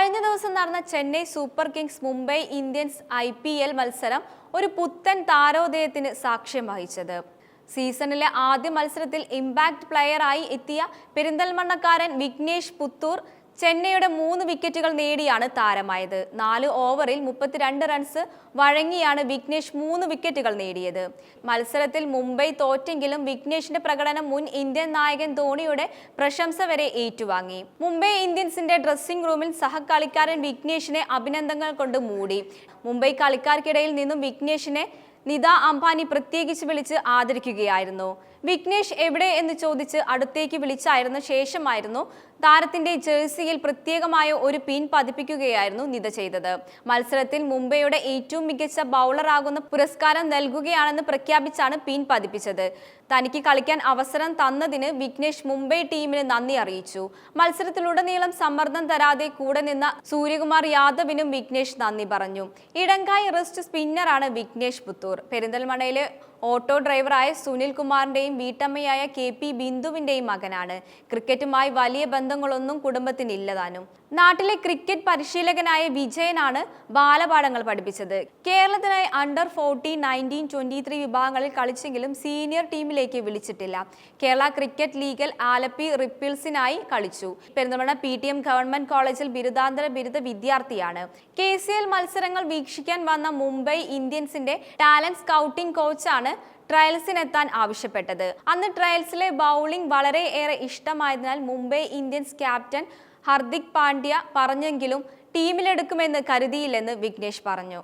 കഴിഞ്ഞ ദിവസം നടന്ന Chennai super Kings Mumbai Indians IPL മത്സരം ഒരു പുത്തൻ താരോദയത്തിന് സാക്ഷ്യം വഹിച്ചത്. സീസണിലെ ആദ്യ മത്സരത്തിൽ ഇമ്പാക്ട് പ്ലെയറായി എത്തിയ പെരിന്തൽമണ്ണക്കാരൻ വിഘ്നേഷ് പുത്തൂർ ചെന്നൈയുടെ 3 വിക്കറ്റുകൾ നേടിയാണ് താരമായത്. 4 ഓവറിൽ 32 റൺസ് വഴങ്ങിയാണ് വിഘ്നേഷ് 3 വിക്കറ്റുകൾ നേടിയത്. മത്സരത്തിൽ മുംബൈ തോറ്റെങ്കിലും വിഘ്നേഷിന്റെ പ്രകടനം മുൻ ഇന്ത്യൻ നായകൻ ധോണിയുടെ പ്രശംസ വരെ ഏറ്റുവാങ്ങി. മുംബൈ ഇന്ത്യൻസിന്റെ ഡ്രസ്സിംഗ് റൂമിൽ സഹകളിക്കാരൻ വിഘ്നേഷിനെ അഭിനന്ദനങ്ങൾ കൊണ്ട് മൂടി. മുംബൈ കളിക്കാർക്കിടയിൽ നിന്നും വിഘ്നേഷിനെ നിത അംബാനി പ്രത്യേകിച്ച് വിളിച്ച് ആദരിക്കുകയായിരുന്നു. വിഘ്നേഷ് എവിടെ എന്ന് ചോദിച്ച് അടുത്തേക്ക് വിളിച്ചായിരുന്ന ശേഷമായിരുന്നു താരത്തിന്റെ ജേഴ്സിയിൽ പ്രത്യേകമായ ഒരു പിൻ പതിപ്പിക്കുകയായിരുന്നു നിത ചെയ്തത്. മത്സരത്തിൽ മുംബൈയുടെ ഏറ്റവും മികച്ച ബൗളറാകുന്ന പുരസ്കാരം നൽകുകയാണെന്ന് പ്രഖ്യാപിച്ചാണ് പിൻ പതിപ്പിച്ചത്. തനിക്ക് കളിക്കാൻ അവസരം തന്നതിന് വിഘ്നേഷ് മുംബൈ ടീമിന് നന്ദി അറിയിച്ചു. മത്സരത്തിലുടനീളം സമ്മർദ്ദം തരാതെ കൂടെ നിന്ന സൂര്യകുമാർ യാദവിനും വിഘ്നേഷ് നന്ദി പറഞ്ഞു. ഇടങ്കായി റെസ്റ്റ് സ്പിന്നറാണ് വിഘ്നേഷ് പുത്തൂർ. പെരിന്തൽമണ്ണയിലെ ഓട്ടോ ഡ്രൈവറായ സുനിൽ കുമാറിന്റെയും വീട്ടമ്മയായ KP ബിന്ദുവിന്റെയും മകനാണ്. ക്രിക്കറ്റുമായി വലിയ ബന്ധങ്ങളൊന്നും കുടുംബത്തിനില്ലതാനും. നാട്ടിലെ ക്രിക്കറ്റ് പരിശീലകനായ വിജയനാണ് ബാലപാഠങ്ങൾ പഠിപ്പിച്ചത്. കേരളത്തിനായി അണ്ടർ 14, 19, 23 വിഭാഗങ്ങളിൽ കളിച്ചെങ്കിലും സീനിയർ ടീമിലേക്ക് വിളിച്ചിട്ടില്ല. കേരള ക്രിക്കറ്റ് ലീഗിൽ ആലപ്പി റിപ്പിൾസിനായി കളിച്ചു. പെരിന്തൽമണ്ണ PTM ഗവൺമെന്റ് കോളേജിൽ ബിരുദാനന്തര ബിരുദ വിദ്യാർത്ഥിയാണ്. KCL മത്സരങ്ങൾ വീക്ഷിക്കാൻ വന്ന മുംബൈ ഇന്ത്യൻസിന്റെ ടാലന്റ് സ്കൗട്ടിംഗ് കോച്ചാണ് ട്രയൽസിനെത്താൻ ആവശ്യപ്പെട്ടത്. അന്ന് ട്രയൽസിലെ ബൗളിംഗ് വളരെയേറെ ഇഷ്ടമായതിനാൽ മുംബൈ ഇന്ത്യൻസ് ക്യാപ്റ്റൻ ഹർദിക് പാണ്ഡ്യ പറഞ്ഞെങ്കിലും ടീമിലെടുക്കുമെന്ന് കരുതിയില്ലെന്ന് വിഘ്നേഷ് പറഞ്ഞു.